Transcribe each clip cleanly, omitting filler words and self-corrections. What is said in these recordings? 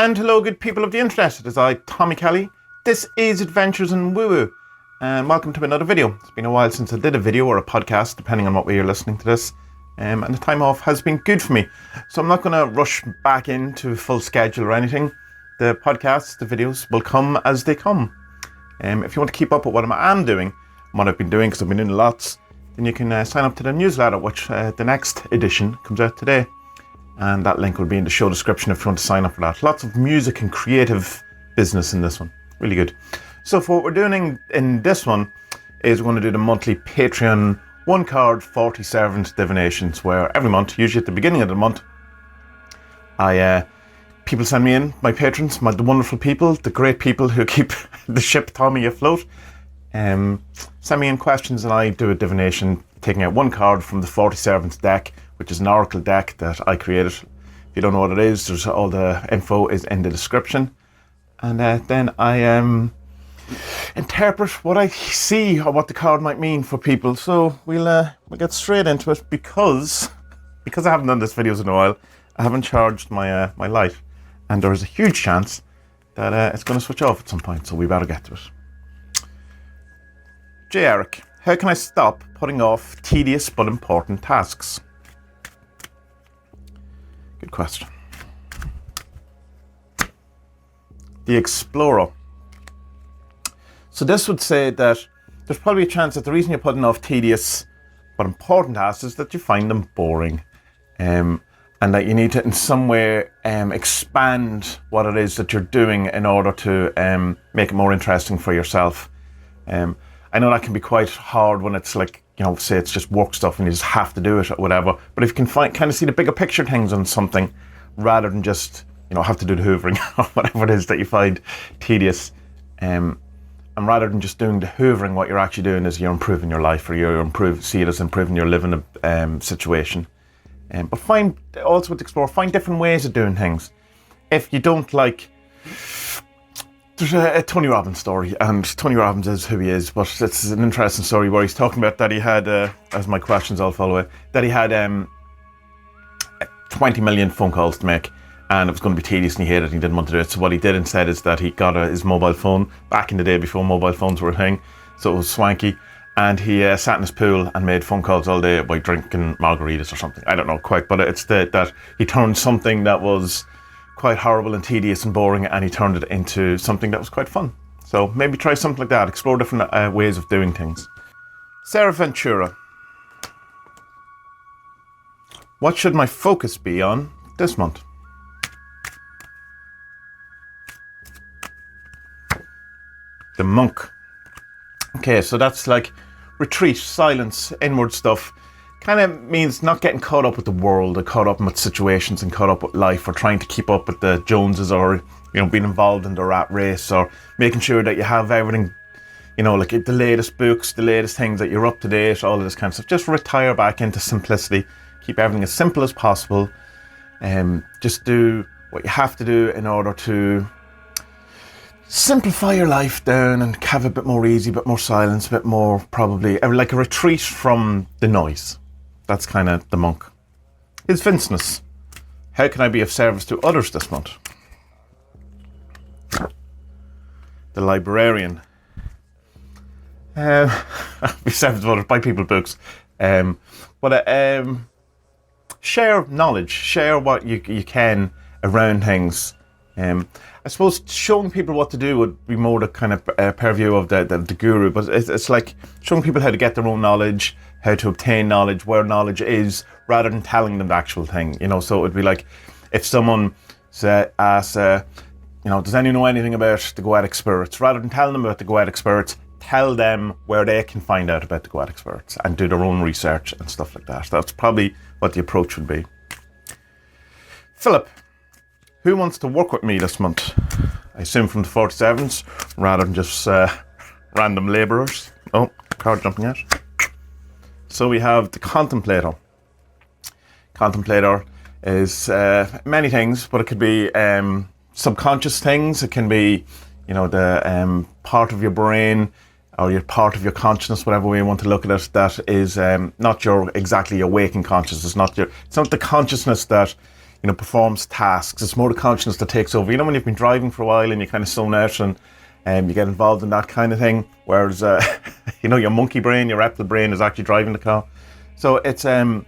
And hello, good people of the internet. It is I, Tommy Kelly. This is Adventures in Woo Woo, and welcome to another video. It's been a while since I did a video or a podcast, depending on what way you're listening to this. And the time off has been good for me, so I'm not going to rush back into full schedule or anything. The podcasts, the videos will come as they come. If you want to keep up with what I am doing, and what I've been doing, because I've been doing lots, then you can sign up to the newsletter, which the next edition comes out today. And that link will be in the show description if you want to sign up for that. Lots of music and creative business in this one. Really good. So for what we're doing in this one is we're going to do the monthly Patreon 1 card 40 servant divinations, where every month, usually at the beginning of the month, people send me in, my patrons, the wonderful people, the great people who keep the ship Tommy afloat, send me in questions and I do a divination, taking out 1 card from the 40 servants deck, which is an oracle deck that I created. If you don't know what it is, there's all the info is in the description. And then I interpret what I see or what the card might mean for people. So we'll get straight into it because I haven't done this videos in a while. I haven't charged my my light, and there is a huge chance that it's going to switch off at some point. So we better get to it. J. Eric, how can I stop putting off tedious but important tasks? Good question. The Explorer. So this would say that there's probably a chance that the reason you're putting off tedious but important tasks is that you find them boring, and that you need to in some way expand what it is that you're doing in order to make it more interesting for yourself. I know that can be quite hard when it's like, you know, say it's just work stuff and you just have to do it or whatever. But if you can kind of see the bigger picture things on something, rather than just, you know, have to do the hoovering or whatever it is that you find tedious, and rather than just doing the hoovering, what you're actually doing is you're improving your life, or see it as improving your living situation. But also with Explorer, find different ways of doing things. If you don't like, there's a Tony Robbins story, and Tony Robbins is who he is, but it's an interesting story where he's talking about that he had, as my questions all follow it, that he had 20 million phone calls to make, and it was going to be tedious and he hated it and he didn't want to do it. So what he did instead is that he got his mobile phone, back in the day before mobile phones were a thing, so it was swanky, and he sat in his pool and made phone calls all day by drinking margaritas or something. I don't know quite, but it's that he turned something that was quite horrible and tedious and boring, and he turned it into something that was quite fun. So maybe try something like that, explore different ways of doing things. Sarah Ventura. What should my focus be on this month? The Monk. Okay, so that's like retreat, silence, inward stuff. Kind of means not getting caught up with the world, or caught up with situations and caught up with life, or trying to keep up with the Joneses, or, you know, being involved in the rat race, or making sure that you have everything, you know, like the latest books, the latest things, that you're up to date, all of this kind of stuff. Just retire back into simplicity. Keep everything as simple as possible. Just do what you have to do in order to simplify your life down and have a bit more easy, a bit more silence, a bit more probably like a retreat from the noise. That's kind of the Monk. His Vincenus. How can I be of service to others this month? The Librarian. Be service to others, buy people books. Share knowledge, share what you can around things. I suppose showing people what to do would be more the kind of purview of the guru, but it's like showing people how to get their own knowledge, how to obtain knowledge, where knowledge is, rather than telling them the actual thing. You know, so it would be like if someone asks, you know, does anyone know anything about the Goetic spirits? Rather than telling them about the Goetic spirits, tell them where they can find out about the Goetic spirits and do their own research and stuff like that. That's probably what the approach would be. Philip. Who wants to work with me this month? I assume from the 47s, rather than just random labourers. Oh, card jumping out. So we have the Contemplator. Contemplator is many things, but it could be subconscious things. It can be, you know, the part of your brain or your part of your consciousness, whatever way you want to look at it, that is not your exactly your waking consciousness. It's not the consciousness that performs tasks. It's more the consciousness that takes over. When you've been driving for a while and you kind of zone out and you get involved in that kind of thing, whereas your monkey brain, your reptile brain is actually driving the car. So it's the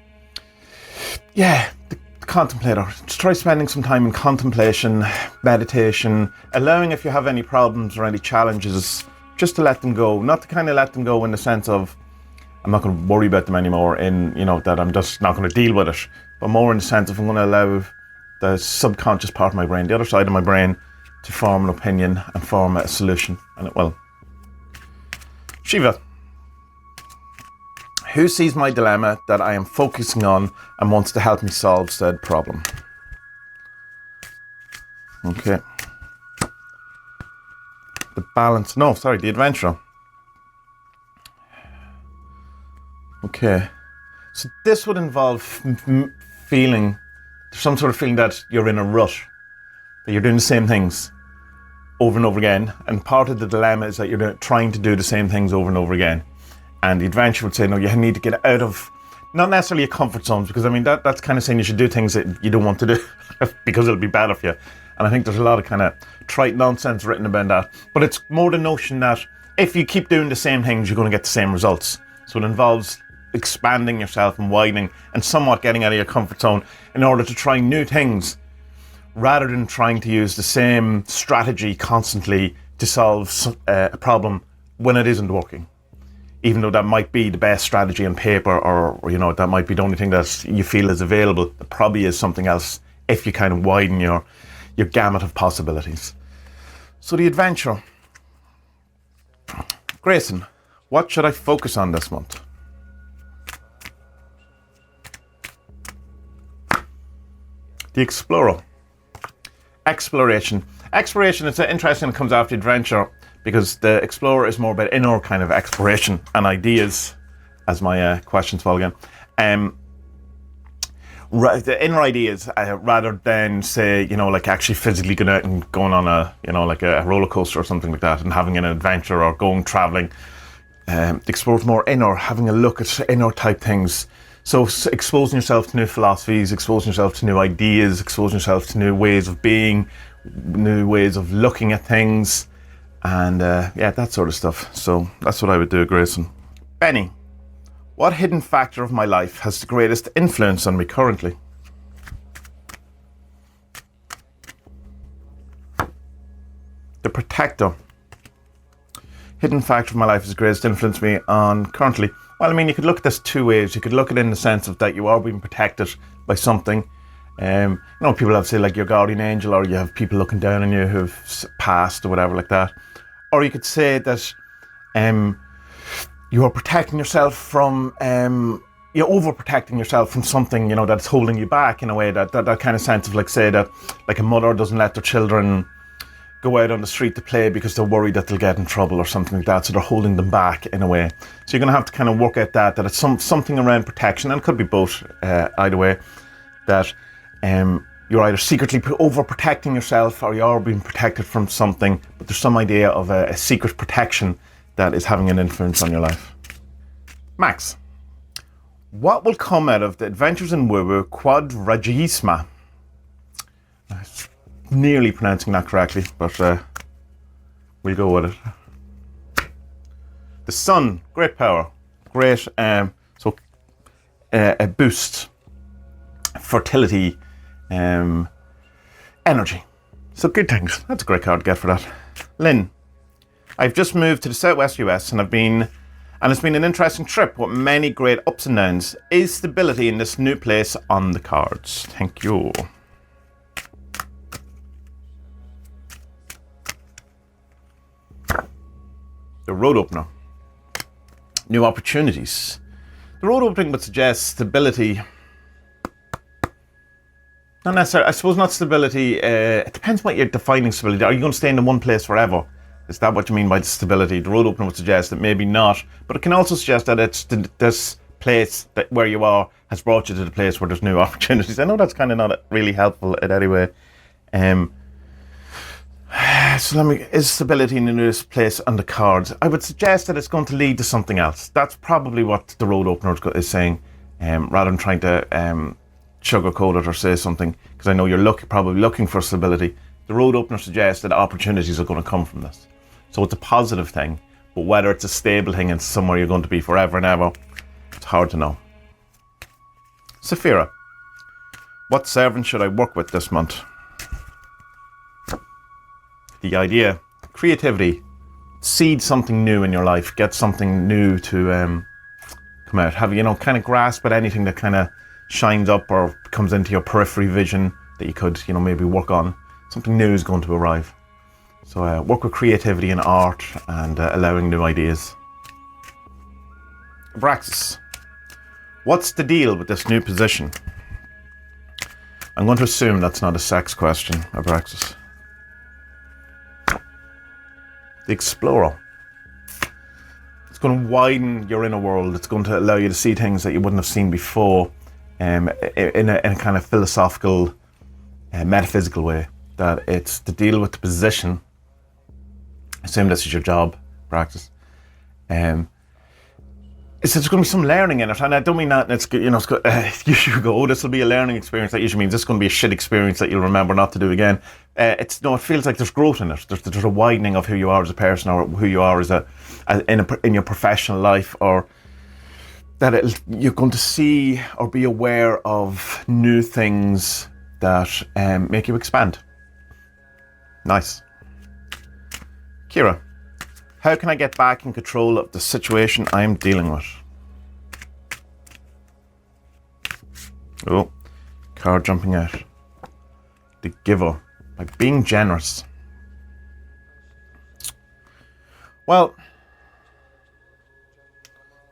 contemplator. Just try spending some time in contemplation, meditation, allowing, if you have any problems or any challenges, just to let them go. Not to kind of let them go in the sense of I'm not going to worry about them anymore, that I'm just not going to deal with it, but more in the sense of I'm going to allow the subconscious part of my brain, the other side of my brain, to form an opinion and form a solution, and it will. Shiva. Who sees my dilemma that I am focusing on and wants to help me solve said problem? Okay. The adventurer. Okay. So this would involve feeling, some sort of feeling that you're in a rut, that you're doing the same things over and over again. And part of the dilemma is that you're trying to do the same things over and over again. And the adventurer would say, no, you need to get out of, not necessarily your comfort zones, because that's kind of saying you should do things that you don't want to do because it'll be better for you. And I think there's a lot of kind of trite nonsense written about that. But it's more the notion that if you keep doing the same things, you're going to get the same results. So it involves expanding yourself and widening and somewhat getting out of your comfort zone in order to try new things, rather than trying to use the same strategy constantly to solve a problem when it isn't working. Even though that might be the best strategy on paper, or that might be the only thing that you feel is available, there probably is something else if you kind of widen your gamut of possibilities. So the adventurer. Grayson, what should I focus on this month? The explorer. Exploration. Exploration, it's interesting, it comes after the adventure, because the explorer is more about inner kind of exploration and ideas, as my questions fall again. The inner ideas, rather than say, like actually physically going out and going on a roller coaster or something like that and having an adventure or going traveling. The explorer is more inner, having a look at inner type things. So exposing yourself to new philosophies, exposing yourself to new ideas, exposing yourself to new ways of being, new ways of looking at things, and that sort of stuff. So that's what I would do, Grayson. Benny, what hidden factor of my life has the greatest influence on me currently? The protector. Hidden factor of my life has the greatest influence on me on currently. Well, you could look at this two ways. You could look at it in the sense of that you are being protected by something. People have, say, like your guardian angel, or you have people looking down on you who've passed or whatever like that. Or you could say that you are protecting yourself from, you're overprotecting yourself from something, that's holding you back in a way, that kind of sense of, like, say that, like, a mother doesn't let their children go out on the street to play because they're worried that they'll get in trouble or something like that, so they're holding them back in a way. So you're going to have to kind of work out that it's something around protection, and it could be both, either way, that you're either secretly overprotecting yourself or you're being protected from something, but there's some idea of a secret protection that is having an influence on your life. Max, what will come out of the Adventures in Woo-Woo Quadragesima? Nearly pronouncing that correctly, but we'll go with it. The sun, great power, great, a boost, fertility, energy. So good things. That's a great card to get for that. Lynn, I've just moved to the southwest US and it's been an interesting trip with many great ups and downs. Is stability in this new place on the cards? Thank you. The road opener. New opportunities. The road opening would suggest stability. Not necessarily, I suppose not stability. It depends what you're defining stability. Are you going to stay in one place forever? Is that what you mean by stability? The road opener would suggest that maybe not. But it can also suggest that it's this place that where you are has brought you to the place where there's new opportunities. I know that's kind of not really helpful in any way. Is stability in the newest place on the cards? I would suggest that it's going to lead to something else. That's probably what the road opener is saying, rather than trying to sugarcoat it or say something, because I know you're probably looking for stability. The road opener suggests that opportunities are going to come from this. So it's a positive thing, but whether it's a stable thing and somewhere you're going to be forever and ever, it's hard to know. Saphira, what servant should I work with this month? The idea, creativity, seed something new in your life, get something new to come out. Have, kind of grasp at anything that kind of shines up or comes into your periphery vision that you could, maybe work on. Something new is going to arrive. So work with creativity and art and allowing new ideas. Abraxas, what's the deal with this new position? I'm going to assume that's not a sex question, Abraxas. The Explorer. It's going to widen your inner world. It's going to allow you to see things that you wouldn't have seen before in a kind of philosophical, metaphysical way. That it's to deal with the position. Assume this is your job, practice. It's there's going to be some learning in it, and I don't mean that it's good. You should go, this will be a learning experience. That usually means this is going to be a shit experience that you'll remember not to do again. It feels like there's growth in it. There's a widening of who you are as a person, or who you are in your professional life, or that you're going to see or be aware of new things that make you expand. Nice. Kira, how can I get back in control of the situation I'm dealing with? Oh, card jumping out. The Giver, by being generous. Well,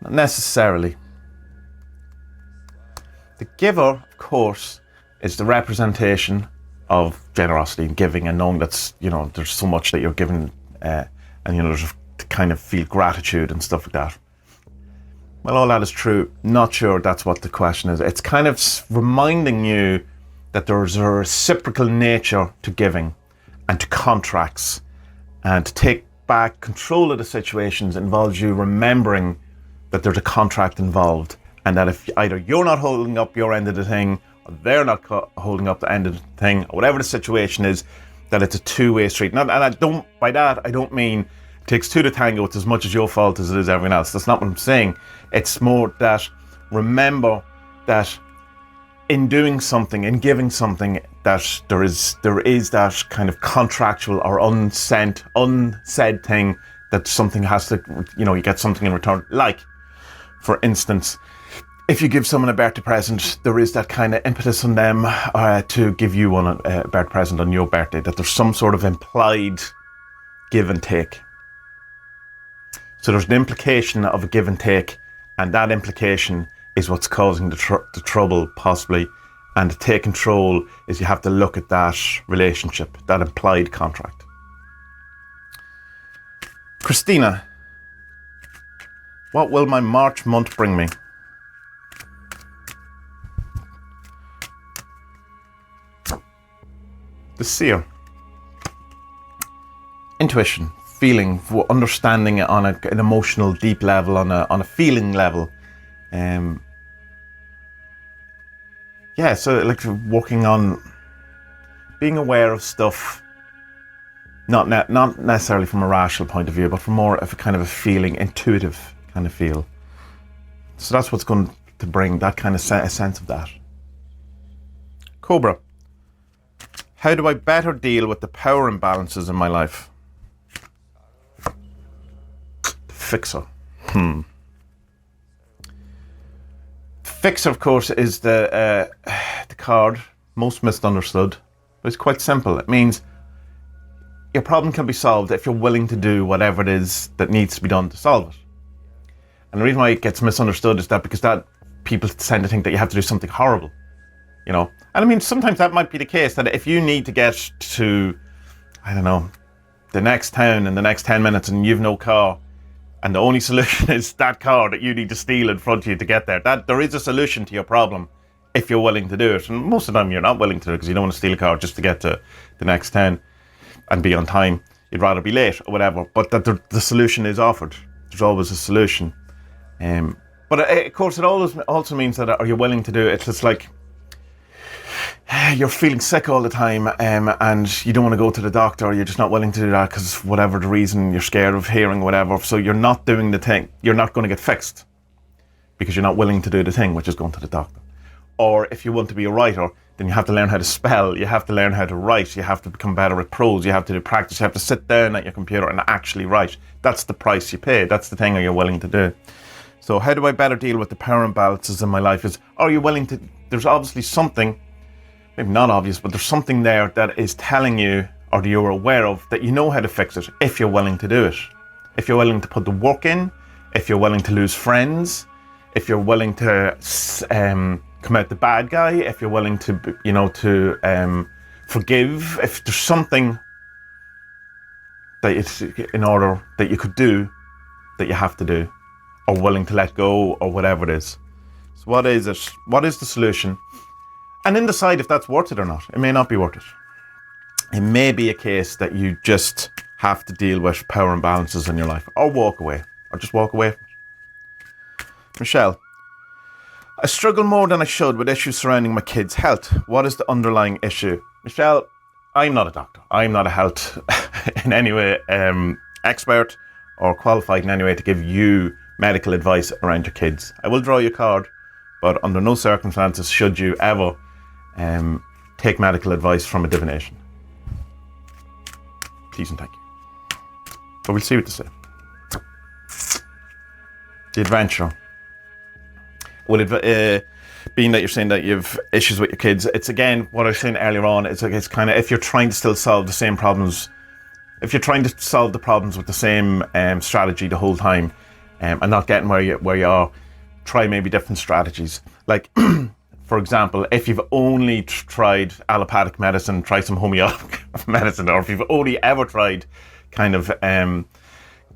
not necessarily. The Giver, of course, is the representation of generosity and giving, and knowing that's, there's so much that you're giving, and there's to kind of feel gratitude and stuff like that. Well, all that is true. Not sure that's what the question is. It's kind of reminding you that there's a reciprocal nature to giving and to contracts, and to take back control of the situations involves you remembering that there's a contract involved, and that if either you're not holding up your end of the thing, or they're not holding up the end of the thing, or whatever the situation is, that it's a two-way street. And I don't mean it takes two to tango. It's as much as your fault as it is everyone else. That's not what I'm saying. It's more that remember that in doing something, in giving something, that there is that kind of contractual or unsaid thing that something has to, you get something in return. Like, for instance, if you give someone a birthday present, there is that kind of impetus on them to give you a birthday present on your birthday, that there's some sort of implied give and take. So there's an implication of a give and take, and that implication is what's causing the trouble, possibly. And to take control is you have to look at that relationship, that implied contract. Christina, what will my March month bring me? The Seer. Intuition, feeling, understanding it on an emotional deep level, on a feeling level. So like working on being aware of stuff, not necessarily from a rational point of view, but from more of a kind of a feeling, intuitive kind of feel. So that's what's going to bring that kind of a sense of that. Cobra. How do I better deal with the power imbalances in my life? The Fixer. Fixer, of course, is the card most misunderstood, but it's quite simple. It means your problem can be solved if you're willing to do whatever it is that needs to be done to solve it. And the reason why it gets misunderstood is that because people tend to think that you have to do something horrible. And I mean, sometimes that might be the case, that if you need to get to, I don't know, the next town in the next 10 minutes and you've no car, and the only solution is that car that you need to steal in front of you to get there, that there is a solution to your problem if you're willing to do it. And most of the time you're not willing to do it because you don't want to steal a car just to get to the next town and be on time. You'd rather be late or whatever, but that the solution is offered. There's always a solution. But of course it always also means that are you willing to do it? It's like, you're feeling sick all the time, and you don't want to go to the doctor, you're just not willing to do that because whatever the reason, you're scared of hearing whatever, so you're not doing the thing, you're not going to get fixed because you're not willing to do the thing, which is going to the doctor. Or if you want to be a writer, then you have to learn how to spell, you have to learn how to write, you have to become better at prose, you have to do practice, you have to sit down at your computer and actually write. That's the price you pay, that's the thing you're willing to do. So how do I better deal with the power imbalances in my life is, are you willing to, there's obviously something, maybe not obvious, but there's something there that is telling you, or that you're aware of, that you know how to fix it, if you're willing to do it. If you're willing to put the work in, if you're willing to lose friends, if you're willing to come out the bad guy, if you're willing to, forgive, if there's something that it's in order that you could do, that you have to do, or willing to let go, or whatever it is. So what is it? What is the solution? And then decide if that's worth it or not. It may not be worth it. It may be a case that you just have to deal with power imbalances in your life, or walk away, or just walk away from it. Michelle, I struggle more than I should with issues surrounding my kids' health. What is the underlying issue? Michelle, I'm not a doctor. I'm not a health in any way expert or qualified in any way to give you medical advice around your kids. I will draw you a card, but under no circumstances should you ever take medical advice from a divination. Please and thank you. But we'll see what they say. The adventure. Well, being that you're saying that you've issues with your kids, it's again what I was saying earlier on. It's kind of, if you're trying to still solve the same problems, if you're trying to solve the problems with the same strategy the whole time, and not getting where you are, try maybe different strategies. Like, for example, if you've only tried allopathic medicine, try some homeopathic medicine, or if you've only ever tried kind of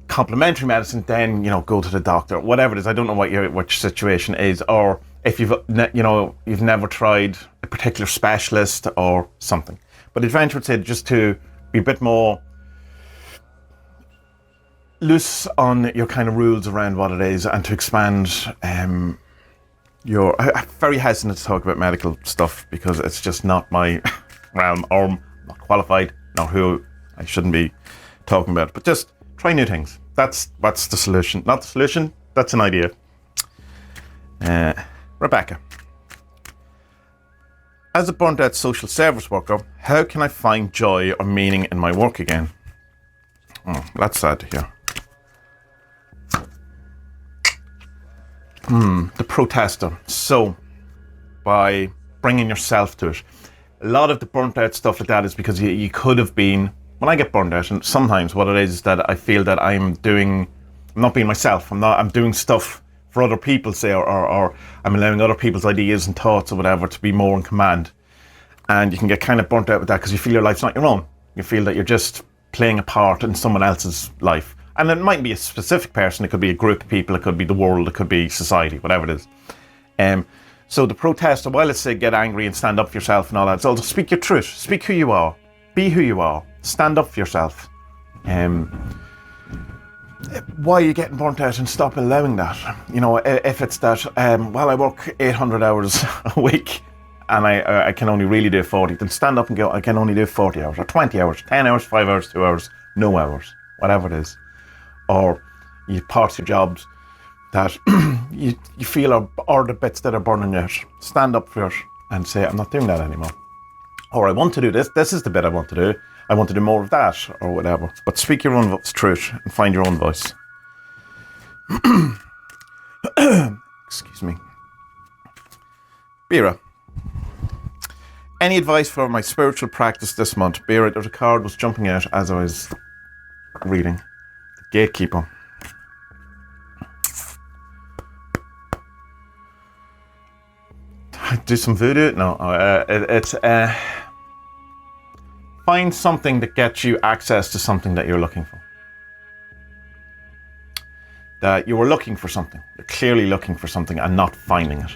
complementary medicine, then go to the doctor, whatever it is. I don't know what your situation is, or if you've never tried a particular specialist or something. But adventure would say just to be a bit more loose on your kind of rules around what it is, and to expand I'm very hesitant to talk about medical stuff because it's just not my realm, or I'm not qualified, nor who I shouldn't be talking about. But just try new things. That's the solution. Not the solution, that's an idea. Rebecca. As a burnt out social service worker, how can I find joy or meaning in my work again? Oh, that's sad to hear. The protester. So, by bringing yourself to it. A lot of the burnt out stuff like that is because you could have been, when I get burned out, and sometimes what it is that I feel that I'm not being myself. I'm doing stuff for other people, say, or I'm allowing other people's ideas and thoughts or whatever to be more in command. And you can get kind of burnt out with that because you feel your life's not your own. You feel that you're just playing a part in someone else's life. And it might be a specific person, it could be a group of people, it could be the world, it could be society, whatever it is. So the protester, while it's say get angry and stand up for yourself and all that, it's also speak your truth, speak who you are, be who you are, stand up for yourself. Why are you getting burnt out, and stop allowing that? If it's that, I work 800 hours a week and I can only really do 40, then stand up and go, I can only do 40 hours, or 20 hours, 10 hours, 5 hours, 2 hours, no hours, whatever it is. Or you parts your jobs that you feel are the bits that are burning you out. Stand up for it and say, I'm not doing that anymore. Or I want to do this. This is the bit I want to do. I want to do more of that, or whatever. But speak your own truth and find your own voice. Excuse me. Bira. Any advice for my spiritual practice this month? Bira, there's a card was jumping out as I was reading. The Gatekeeper. Do some voodoo? No, it's find something that gets you access to something that you're looking for. That you were looking for something. You're clearly looking for something and not finding it.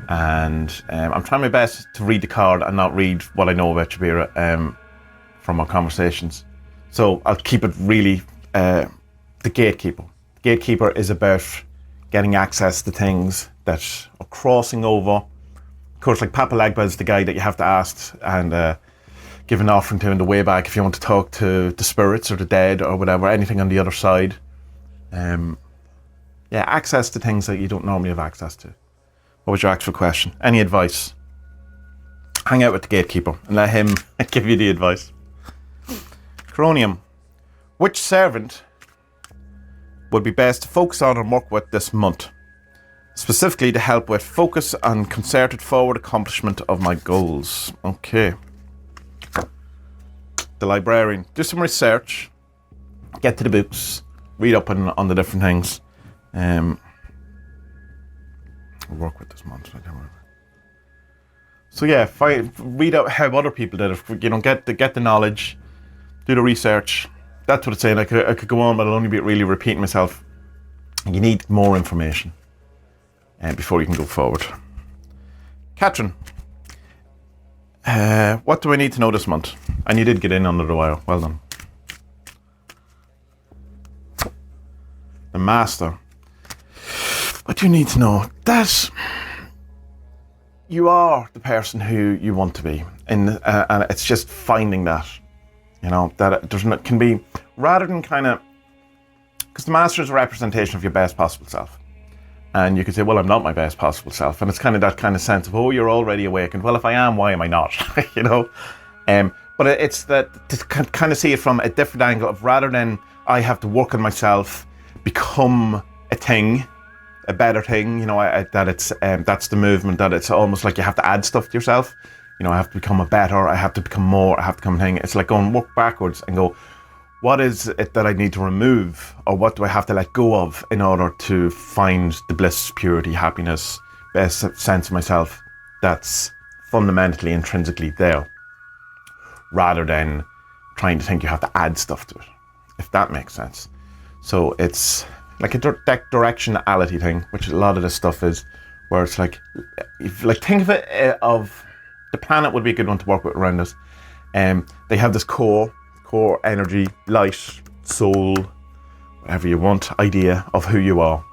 And I'm trying my best to read the card and not read what I know about Shabira from our conversations. So I'll keep it really the Gatekeeper. The Gatekeeper is about getting access to things that are crossing over course, like Papa Legba is the guy that you have to ask and give an offering to in the way back if you want to talk to the spirits or the dead or whatever, anything on the other side. Access to things that you don't normally have access to. What was your actual question? Any advice? Hang out with the gatekeeper and let him give you the advice. Coronium. Which servant would be best to focus on and work with this month? Specifically to help with focus on concerted forward accomplishment of my goals. Okay. The librarian. Do some research. Get to the books. Read up on the different things. Work with this month. So yeah, read out how other people did it. You know, get the knowledge. Do the research. That's what it's saying. I could go on, but I'll only be really repeating myself. You need more information before you can go forward. Catherine, what do I need to know this month? And you did get in under the wire. Well done. The Master. What do you need to know? That you are the person who you want to be, and it's just finding that. You know, that can be, rather than kind of, because the Master is a representation of your best possible self. And you could say, well, I'm not my best possible self. And it's kind of that kind of sense of, oh, you're already awakened. Well, if I am, why am I not? You know? But it's that, to kind of see it from a different angle of, rather than I have to work on myself, become a thing, a better thing, you know, that it's, that's the movement, that it's almost like you have to add stuff to yourself. You know, I have to become a better, I have to become more, I have to become a thing. It's like going work backwards and go, what is it that I need to remove, or what do I have to let go of in order to find the bliss, purity, happiness, best sense of myself that's fundamentally, intrinsically there, rather than trying to think you have to add stuff to it, if that makes sense. So it's like a directionality thing, which a lot of this stuff is, where it's like, think of it of, the planet would be a good one to work with around us. They have this core energy, light, soul, whatever you want, idea of who you are.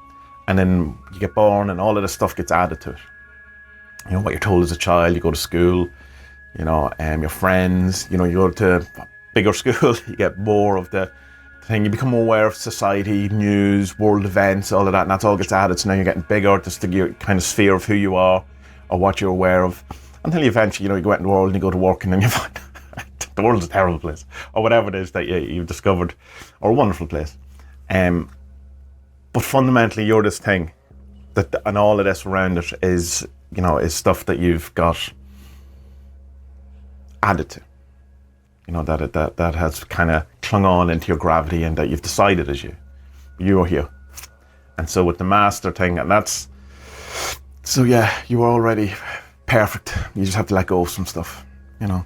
And then you get born and all of this stuff gets added to it. You know, what you're told as a child, you go to school, you know, your friends, you know, you go to bigger school, you get more of the thing, you become more aware of society, news, world events, all of that, and that's all gets added. So now you're getting bigger, just your kind of sphere of who you are or what you're aware of. Until you eventually, you know, you go out in the world and you go to work and then you find the world's a terrible place, or whatever it is that you've discovered, or a wonderful place. But fundamentally, you're this thing, and all of this around it is, you know, is stuff that you've got added to. You know, that has kind of clung on into your gravity, and that you've decided as you are here. And so with the Master thing, and that's, so yeah, you are already perfect. You just have to let go of some stuff, you know.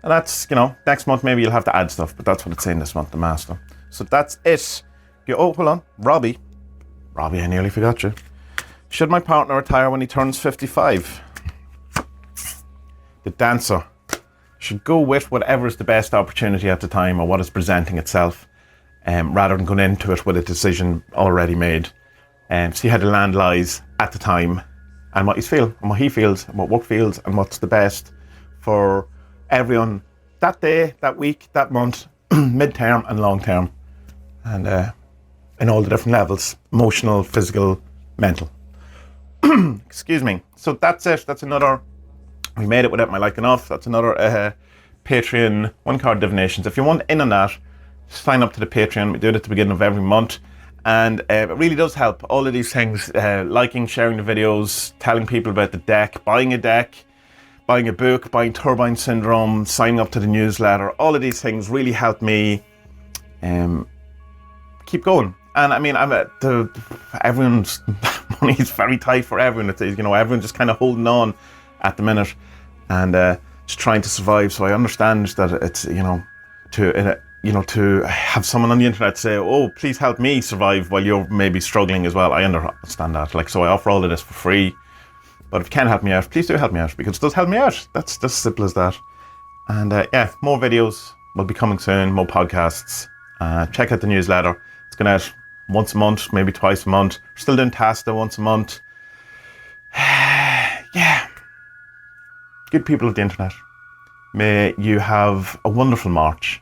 And that's, you know, next month maybe you'll have to add stuff, but that's what it's saying this month, the Master. So that's it. Oh, hold on. Robbie, I nearly forgot you. Should my partner retire when he turns 55? The Dancer should go with whatever is the best opportunity at the time, or what is presenting itself, rather than going into it with a decision already made. See how the land lies at the time, and what you feel, and what he feels, and what work feels, and what's the best for everyone that day, that week, that month, mid-term and long-term, and in all the different levels, emotional, physical, mental. Excuse me. So that's it. That's another, we made it without my liking off. That's another Patreon one card divinations. If you want in on that, sign up to the Patreon. We do it at the beginning of every month, and it really does help. All of these things, liking, sharing the videos, telling people about the deck, buying a deck, buying a book, buying Turbine Syndrome, signing up to the newsletter, all of these things really help me keep going. And I mean, everyone's money is very tight for everyone. It's, you know, everyone's just kind of holding on at the minute and just trying to survive. So I understand that it's, you know, to have someone on the internet say, oh, please help me survive while you're maybe struggling as well. I understand that. Like, so I offer all of this for free. But if you can help me out, please do help me out, because it does help me out. That's just simple as that. And yeah, more videos will be coming soon, more podcasts. Check out the newsletter. It's going out once a month, maybe twice a month. We're still doing Tasta once a month. yeah, good people of the internet, may you have a wonderful March.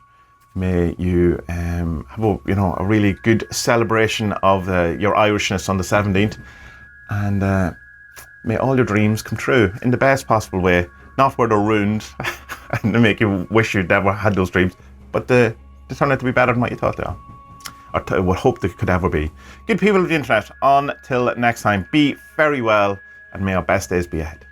May you have a really good celebration of your Irishness on the 17th, and may all your dreams come true in the best possible way. Not where they're ruined and they make you wish you'd never had those dreams, but they turn out to be better than what you thought they are, or would hope they could ever be. Good people of the internet, until next time, be very well, and may our best days be ahead.